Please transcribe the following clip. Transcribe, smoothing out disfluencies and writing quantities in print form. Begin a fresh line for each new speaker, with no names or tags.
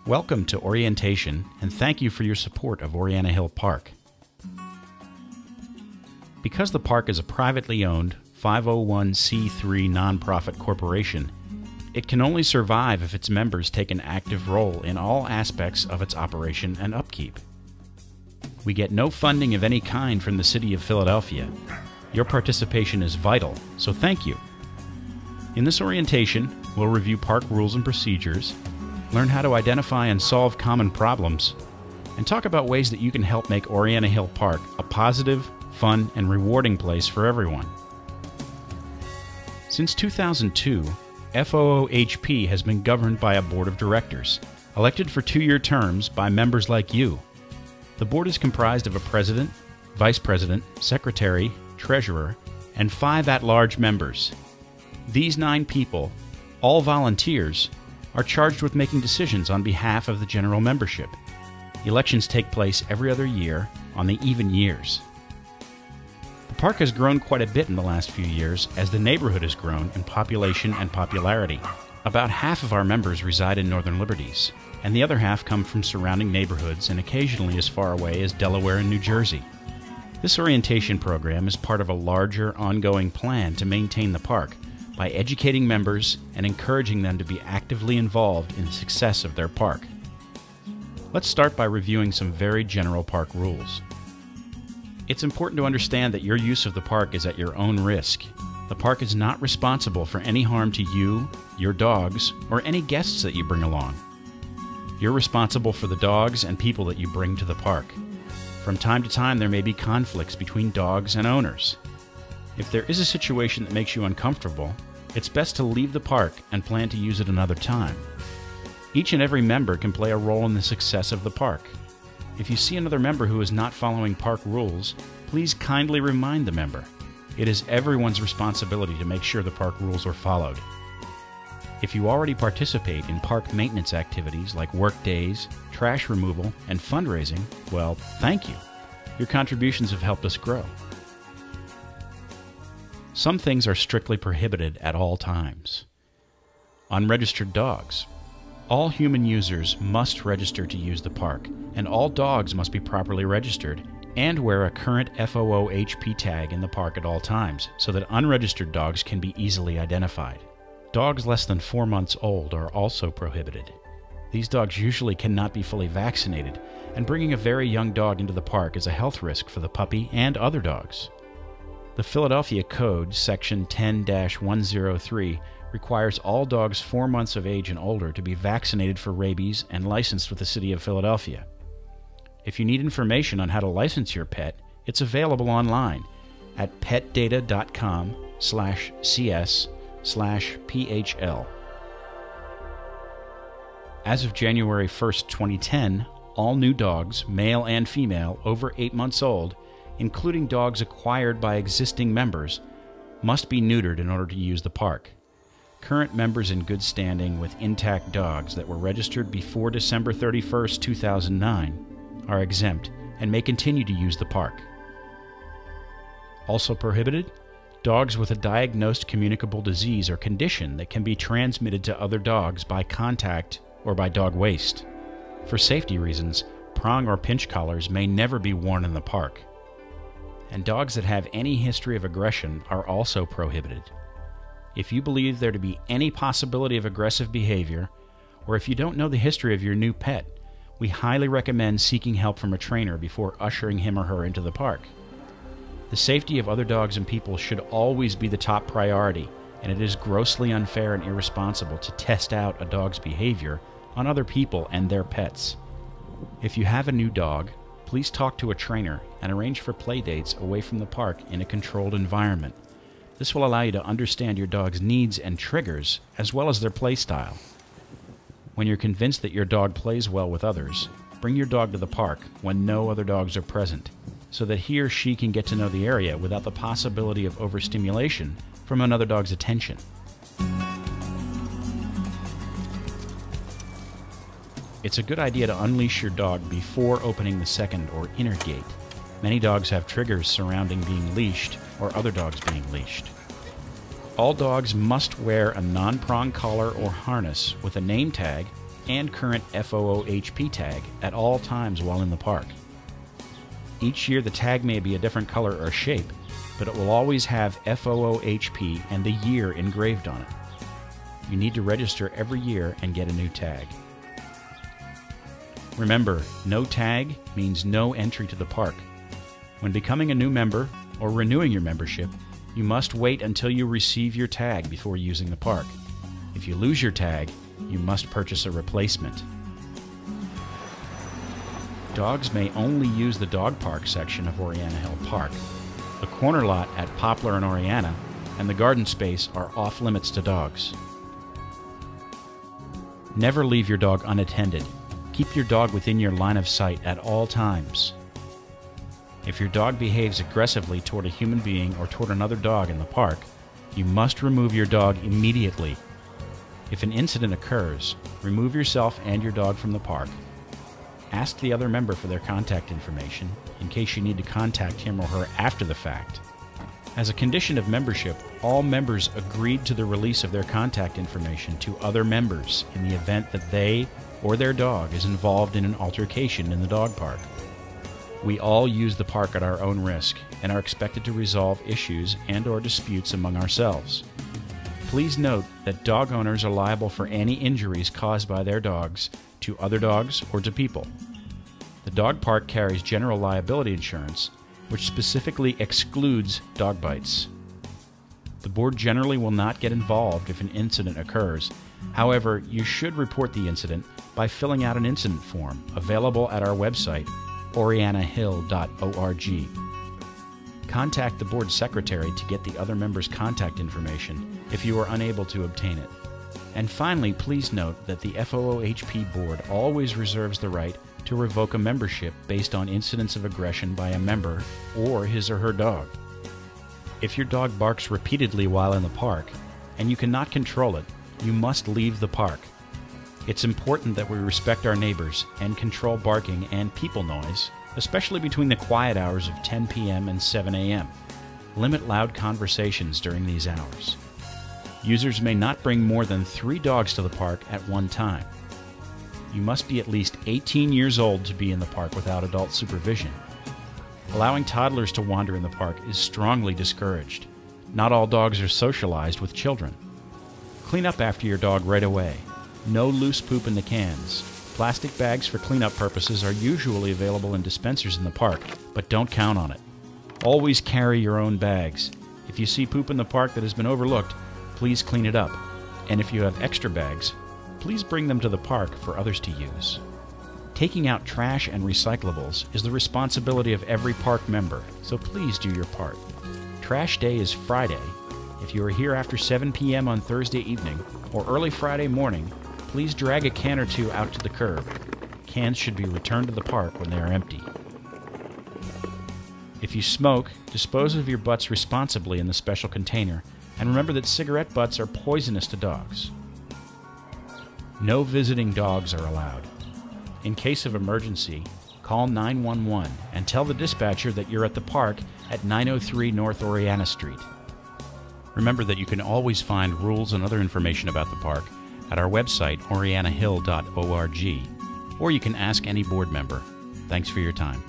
Welcome to Orientation, and thank you for your support of Orianna Hill Park. Because the park is a privately owned 501c3 nonprofit corporation, it can only survive if its members take an active role in all aspects of its operation and upkeep. We get no funding of any kind from the City of Philadelphia. Your participation is vital, so thank you. In this orientation, we'll review park rules and procedures, learn how to identify and solve common problems, and talk about ways that you can help make Orianna Hill Park a positive, fun, and rewarding place for everyone. Since 2002, FOOHP has been governed by a board of directors, elected for 2-year terms by members like you. The board is comprised of a president, vice president, secretary, treasurer, and 5 at-large members. These 9 people, all volunteers, are charged with making decisions on behalf of the general membership. Elections take place every other year on the even years. The park has grown quite a bit in the last few years as the neighborhood has grown in population and popularity. About half of our members reside in Northern Liberties, and the other half come from surrounding neighborhoods and occasionally as far away as Delaware and New Jersey. This orientation program is part of a larger, ongoing plan to maintain the park by educating members and encouraging them to be actively involved in the success of their park. Let's start by reviewing some very general park rules. It's important to understand that your use of the park is at your own risk. The park is not responsible for any harm to you, your dogs, or any guests that you bring along. You're responsible for the dogs and people that you bring to the park. From time to time, there may be conflicts between dogs and owners. If there is a situation that makes you uncomfortable, it's best to leave the park and plan to use it another time. Each and every member can play a role in the success of the park. If you see another member who is not following park rules, please kindly remind the member. It is everyone's responsibility to make sure the park rules are followed. If you already participate in park maintenance activities like work days, trash removal, and fundraising, well, thank you. Your contributions have helped us grow. Some things are strictly prohibited at all times. Unregistered dogs. All human users must register to use the park, and all dogs must be properly registered and wear a current FOOHP tag in the park at all times so that unregistered dogs can be easily identified. Dogs less than 4 months old are also prohibited. These dogs usually cannot be fully vaccinated, and bringing a very young dog into the park is a health risk for the puppy and other dogs. The Philadelphia Code, Section 10-103, requires all dogs 4 months of age and older to be vaccinated for rabies and licensed with the City of Philadelphia. If you need information on how to license your pet, it's available online at petdata.com/cs/PHL. As of January 1st, 2010, all new dogs, male and female, over 8 months old, including dogs acquired by existing members, must be neutered in order to use the park. Current members in good standing with intact dogs that were registered before December 31st, 2009 are exempt and may continue to use the park. Also prohibited, dogs with a diagnosed communicable disease or condition that can be transmitted to other dogs by contact or by dog waste. For safety reasons, prong or pinch collars may never be worn in the park. And dogs that have any history of aggression are also prohibited. If you believe there to be any possibility of aggressive behavior, or if you don't know the history of your new pet, we highly recommend seeking help from a trainer before ushering him or her into the park. The safety of other dogs and people should always be the top priority, and it is grossly unfair and irresponsible to test out a dog's behavior on other people and their pets. If you have a new dog, please talk to a trainer and arrange for play dates away from the park in a controlled environment. This will allow you to understand your dog's needs and triggers, as well as their play style. When you're convinced that your dog plays well with others, bring your dog to the park when no other dogs are present, so that he or she can get to know the area without the possibility of overstimulation from another dog's attention. It's a good idea to unleash your dog before opening the second or inner gate. Many dogs have triggers surrounding being leashed or other dogs being leashed. All dogs must wear a non-prong collar or harness with a name tag, and current FOOHP tag at all times while in the park. Each year the tag may be a different color or shape, but it will always have FOOHP and the year engraved on it. You need to register every year and get a new tag. Remember, no tag means no entry to the park. When becoming a new member or renewing your membership, you must wait until you receive your tag before using the park. If you lose your tag, you must purchase a replacement. Dogs may only use the dog park section of Orianna Hill Park. The corner lot at Poplar and Orianna and the garden space are off limits to dogs. Never leave your dog unattended. Keep your dog within your line of sight at all times. If your dog behaves aggressively toward a human being or toward another dog in the park, you must remove your dog immediately. If an incident occurs, remove yourself and your dog from the park. Ask the other member for their contact information in case you need to contact him or her after the fact. As a condition of membership, all members agreed to the release of their contact information to other members in the event that they or their dog is involved in an altercation in the dog park. We all use the park at our own risk and are expected to resolve issues and/or disputes among ourselves. Please note that dog owners are liable for any injuries caused by their dogs to other dogs or to people. The dog park carries general liability insurance, which specifically excludes dog bites. The board generally will not get involved if an incident occurs. However, you should report the incident by filling out an incident form available at our website, oriannahill.org. Contact the board secretary to get the other members' contact information if you are unable to obtain it. And finally, please note that the FOOHP board always reserves the right to revoke a membership based on incidents of aggression by a member or his or her dog. If your dog barks repeatedly while in the park and you cannot control it, you must leave the park. It's important that we respect our neighbors and control barking and people noise, especially between the quiet hours of 10 p.m. and 7 a.m. Limit loud conversations during these hours. Users may not bring more than 3 dogs to the park at one time. You must be at least 18 years old to be in the park without adult supervision. Allowing toddlers to wander in the park is strongly discouraged. Not all dogs are socialized with children. Clean up after your dog right away. No loose poop in the cans. Plastic bags for cleanup purposes are usually available in dispensers in the park, but don't count on it. Always carry your own bags. If you see poop in the park that has been overlooked, please clean it up. And if you have extra bags, please bring them to the park for others to use. Taking out trash and recyclables is the responsibility of every park member, so please do your part. Trash day is Friday. If you are here after 7 p.m. on Thursday evening or early Friday morning, please drag a can or two out to the curb. Cans should be returned to the park when they are empty. If you smoke, dispose of your butts responsibly in the special container, and remember that cigarette butts are poisonous to dogs. No visiting dogs are allowed. In case of emergency, call 911 and tell the dispatcher that you're at the park at 903 North Orianna Street. Remember that you can always find rules and other information about the park at our website, oriannahill.org, or you can ask any board member. Thanks for your time.